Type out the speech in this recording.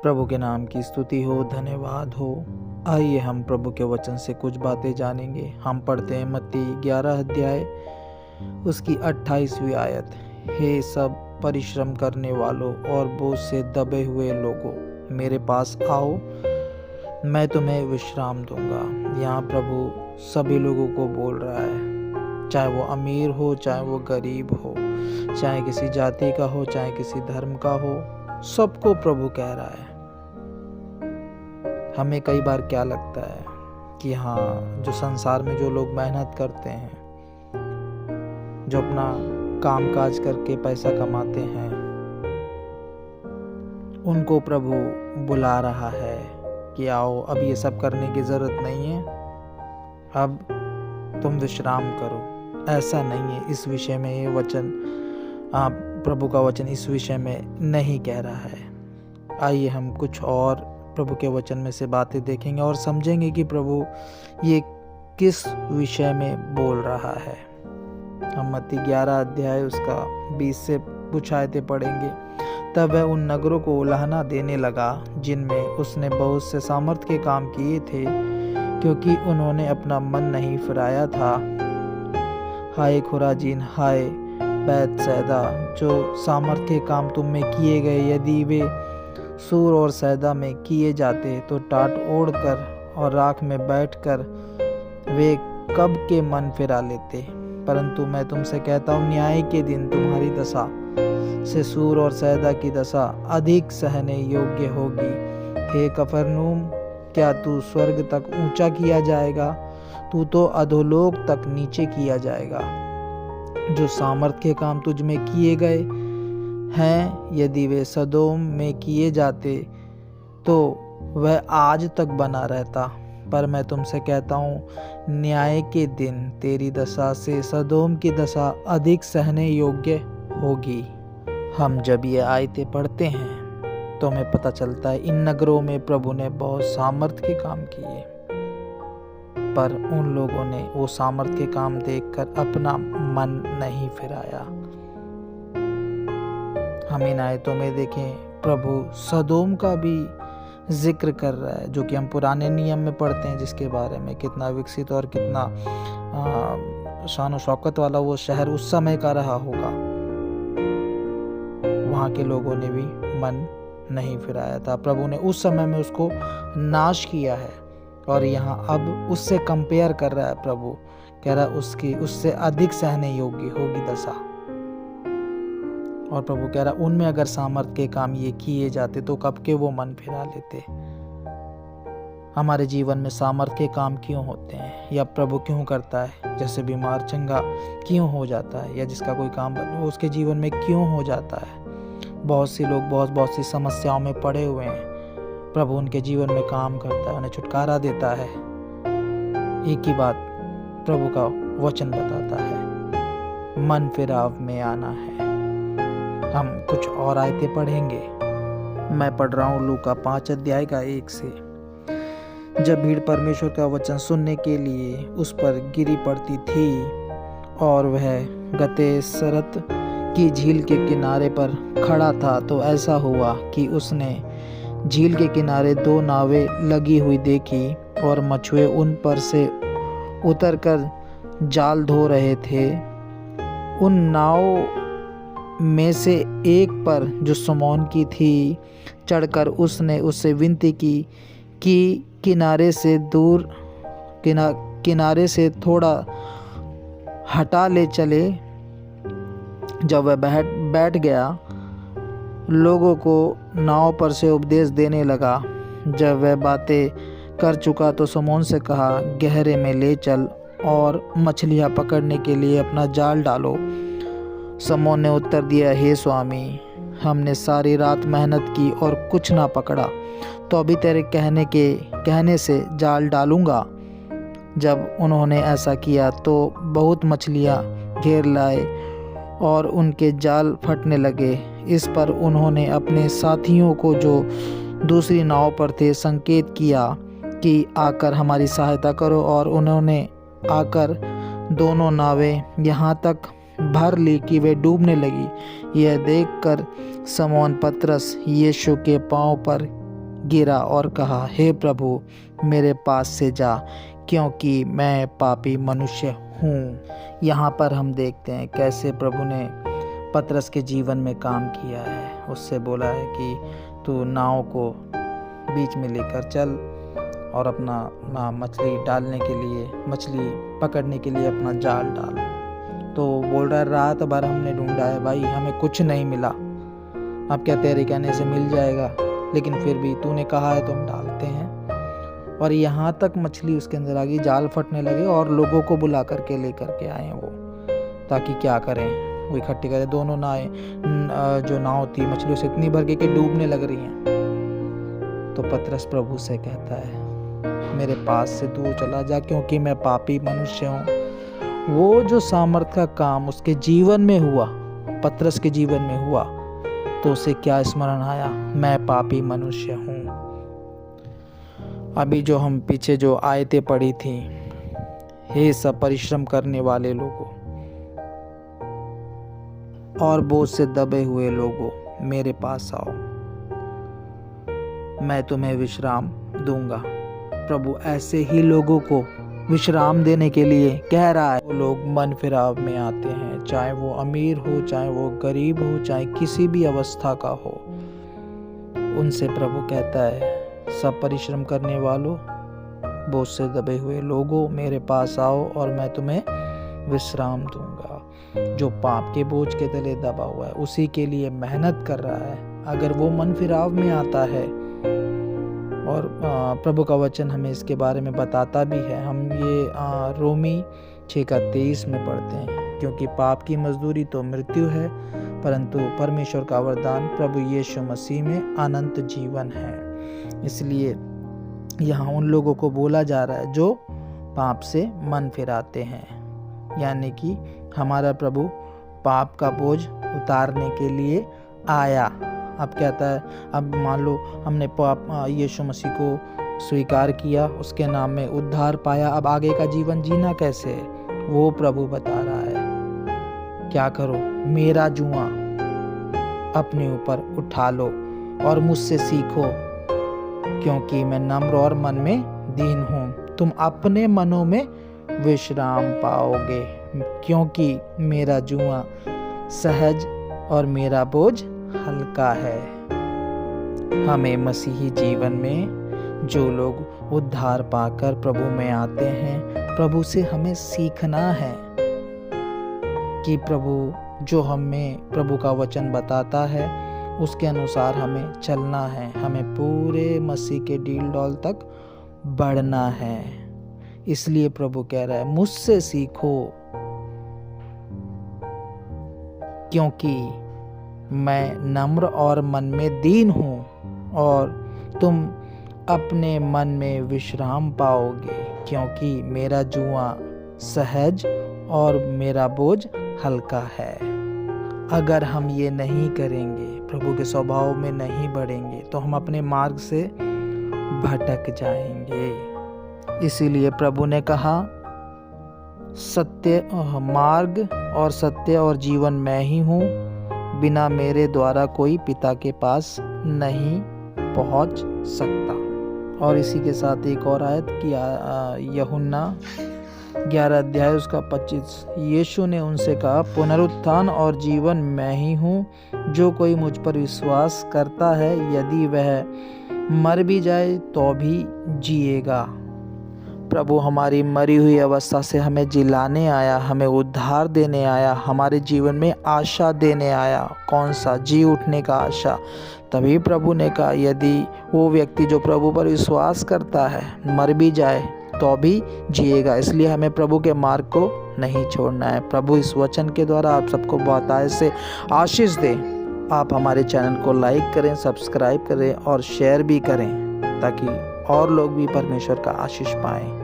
प्रभु के नाम की स्तुति हो, धन्यवाद हो। आइए हम प्रभु के वचन से कुछ बातें जानेंगे। हम पढ़ते हैं मत्ती 11 अध्याय उसकी 28वीं आयत। हे सब परिश्रम करने वालों और बोझ से दबे हुए लोगों, मेरे पास आओ, मैं तुम्हें विश्राम दूंगा। यहाँ प्रभु सभी लोगों को बोल रहा है, चाहे वो अमीर हो, चाहे वो गरीब हो, चाहे किसी जाति का हो, चाहे किसी धर्म का हो, सबको प्रभु कह रहा है। हमें कई बार क्या लगता है कि हाँ, जो संसार में जो लोग मेहनत करते हैं, जो अपना काम काज करके पैसा कमाते हैं, उनको प्रभु बुला रहा है कि आओ, अब ये सब करने की ज़रूरत नहीं है, अब तुम विश्राम करो। ऐसा नहीं है। इस विषय में ये वचन, प्रभु का वचन इस विषय में नहीं कह रहा है। आइए हम कुछ और प्रभु के वचन में से बातें देखेंगे और समझेंगे कि प्रभु ये किस विषय में बोल रहा है। हम मत्ती 11 अध्याय उसका 20 से कुछ आयतें पढ़ेंगे। तब वह उन नगरों को उलाहना देने लगा जिनमें उसने बहुत से सामर्थ के काम किए थे, क्योंकि उन्होंने अपना मन नहीं फिराया था। हाय खुराजीन, हाय बैतसैदा, जो सामर्थ के काम तुम में किए गए, यदि वे सूर और सैदा में किए जाते तो टाट ओढ़कर और राख में बैठकर वे कब के मन फिरा लेते। परंतु मैं तुमसे कहता हूँ, न्याय के दिन तुम्हारी दशा से सूर और सैदा की दशा अधिक सहने योग्य होगी। हे कफरनहूम, क्या तू स्वर्ग तक ऊंचा किया जाएगा? तू तो अधोलोक तक नीचे किया जाएगा। जो सामर्थ के काम तुझ में किए गए हैं, यदि वे सदोम में किए जाते तो वह आज तक बना रहता। पर मैं तुमसे कहता हूँ, न्याय के दिन तेरी दशा से सदोम की दशा अधिक सहने योग्य होगी। हम जब ये आयतें पढ़ते हैं तो हमें पता चलता है इन नगरों में प्रभु ने बहुत सामर्थ के काम किए, पर उन लोगों ने वो सामर्थ के काम देखकर अपना मन नहीं फिराया। हम इन आयतों में देखें, प्रभु सदोम का भी जिक्र कर रहा है, जो कि हम पुराने नियम में पढ़ते हैं, जिसके बारे में कितना विकसित और कितना शान शौकत वाला वो शहर उस समय का रहा होगा। वहाँ के लोगों ने भी मन नहीं फिराया था। प्रभु ने उस समय में उसको नाश किया है, और यहाँ अब उससे कंपेयर कर रहा है। प्रभु कह रहा है उससे अधिक सहने योग्य होगी दशा। और प्रभु कह रहा, उनमें अगर सामर्थ के काम ये किए जाते तो कब के वो मन फिरा लेते। हमारे जीवन में सामर्थ के काम क्यों होते हैं, या प्रभु क्यों करता है? जैसे बीमार चंगा क्यों हो जाता है, या जिसका कोई काम वो उसके जीवन में क्यों हो जाता है? बहुत से लोग बहुत सी समस्याओं में पड़े हुए हैं, प्रभु उनके जीवन में काम करता है, उन्हें छुटकारा देता है। एक ही बात प्रभु का वचन बताता है, मन फिराव में आना है। हम कुछ और आयतें पढ़ेंगे। मैं पढ़ रहा हूँ लूका 5 अध्याय का 1 से। जब भीड़ परमेश्वर का वचन सुनने के लिए उस पर गिरी पड़ती थी और वह गतेसरत की झील के किनारे पर खड़ा था, तो ऐसा हुआ कि उसने झील के किनारे 2 नावें लगी हुई देखी और मछुए उन पर से उतरकर जाल धो रहे थे। उन नाव में से एक पर, जो शमौन की थी, चढ़कर उसने उससे विनती की कि किनारे से थोड़ा हटा ले चले। जब वह बैठ गया, लोगों को नाव पर से उपदेश देने लगा। जब वह बातें कर चुका तो शमौन से कहा, गहरे में ले चल और मछलियाँ पकड़ने के लिए अपना जाल डालो। शमौन ने उत्तर दिया, हे स्वामी, हमने सारी रात मेहनत की और कुछ ना पकड़ा, तो अभी तेरे कहने से जाल डालूंगा। जब उन्होंने ऐसा किया तो बहुत मछलियाँ घेर लाए और उनके जाल फटने लगे। इस पर उन्होंने अपने साथियों को, जो दूसरी नाव पर थे, संकेत किया कि आकर हमारी सहायता करो, और उन्होंने आकर दोनों नावें यहाँ तक भर ली कि वे डूबने लगी। यह देखकर समौन पतरस यीशु के पांव पर गिरा और कहा, हे प्रभु मेरे पास से जा, क्योंकि मैं पापी मनुष्य हूँ। यहाँ पर हम देखते हैं कैसे प्रभु ने पतरस के जीवन में काम किया है। उससे बोला है कि तू नाव को बीच में लेकर चल और अपना मछली डालने के लिए, मछली पकड़ने के लिए अपना जाल डाल। तो बोल रहा है, रात भर हमने ढूंढा है भाई, हमें कुछ नहीं मिला। अब क्या तेरे कहने से मिल जाएगा, लेकिन फिर भी तूने कहा है तो हम डालते हैं। और यहाँ तक मछली उसके अंदर आ गई, जाल फटने लगे और लोगों को बुला करके लेकर के आए वो, ताकि क्या करें, वो इकट्ठी करें। दोनों जो नाव थी मछलियों से इतनी भर गई कि डूबने लग रही हैं। तो पतरस प्रभु से कहता है, मेरे पास से दूर चला जा, क्योंकि मैं पापी मनुष्य हूँ। वो जो सामर्थ का काम उसके जीवन में हुआ, पतरस के जीवन में हुआ, तो उसे क्या स्मरण आया, मैं पापी मनुष्य हूँ। अभी जो हम पीछे जो आयतें पढ़ी थी, हे सब परिश्रम करने वाले लोगों और बोझ से दबे हुए लोगों, मेरे पास आओ, मैं तुम्हें विश्राम दूंगा। प्रभु ऐसे ही लोगों को विश्राम देने के लिए कह रहा है। वो लोग मन फिराव में आते हैं, चाहे वो अमीर हो, चाहे वो गरीब हो, चाहे किसी भी अवस्था का हो, उनसे प्रभु कहता है, सब परिश्रम करने वालों, बोझ से दबे हुए लोगों, मेरे पास आओ और मैं तुम्हें विश्राम दूंगा। जो पाप के बोझ के तले दबा हुआ है, उसी के लिए मेहनत कर रहा है, अगर वो मन फिराव में आता है, और प्रभु का वचन हमें इसके बारे में बताता भी है। हम ये रोमी 6:23 में पढ़ते हैं, क्योंकि पाप की मजदूरी तो मृत्यु है, परंतु परमेश्वर का वरदान प्रभु यीशु मसीह में अनंत जीवन है। इसलिए यहाँ उन लोगों को बोला जा रहा है जो पाप से मन फिराते हैं, यानी कि हमारा प्रभु पाप का बोझ उतारने के लिए आया। अब कहता है, अब मान लो हमने पाप यीशु मसीह को स्वीकार किया, उसके नाम में उद्धार पाया, अब आगे का जीवन जीना कैसे है, वो प्रभु बता रहा है। क्या करो, मेरा जुआ अपने ऊपर उठा लो और मुझसे सीखो, क्योंकि मैं नम्र और मन में दीन हूँ। तुम अपने मनों में विश्राम पाओगे, क्योंकि मेरा जुआ सहज और मेरा बोझ हल्का है। हमें मसीही जीवन में जो लोग उद्धार पाकर प्रभु में आते हैं, प्रभु से हमें सीखना है कि प्रभु जो हमें प्रभु का वचन बताता है उसके अनुसार हमें चलना है। हमें पूरे मसीह के डील डॉल तक बढ़ना है। इसलिए प्रभु कह रहा है, मुझसे सीखो, क्योंकि मैं नम्र और मन में दीन हूँ, और तुम अपने मन में विश्राम पाओगे, क्योंकि मेरा जुआ सहज और मेरा बोझ हल्का है। अगर हम ये नहीं करेंगे, प्रभु के स्वभाव में नहीं बढ़ेंगे, तो हम अपने मार्ग से भटक जाएंगे। इसीलिए प्रभु ने कहा, सत्य मार्ग और सत्य और जीवन मैं ही हूँ, बिना मेरे द्वारा कोई पिता के पास नहीं पहुँच सकता। और इसी के साथ एक और आयत कि यूहन्ना 11 अध्याय उसका 25, यीशु ने उनसे कहा, पुनरुत्थान और जीवन मैं ही हूँ, जो कोई मुझ पर विश्वास करता है, यदि वह मर भी जाए तो भी जिएगा। प्रभु हमारी मरी हुई अवस्था से हमें जिलाने आया, हमें उद्धार देने आया, हमारे जीवन में आशा देने आया। कौन सा? जी उठने का आशा। तभी प्रभु ने कहा, यदि वो व्यक्ति जो प्रभु पर विश्वास करता है मर भी जाए तो भी जिएगा। इसलिए हमें प्रभु के मार्ग को नहीं छोड़ना है। प्रभु इस वचन के द्वारा आप सबको बहुतायत से आशीष दे। आप हमारे चैनल को लाइक करें, सब्सक्राइब करें और शेयर भी करें, ताकि और लोग भी परमेश्वर का आशीष पाएं।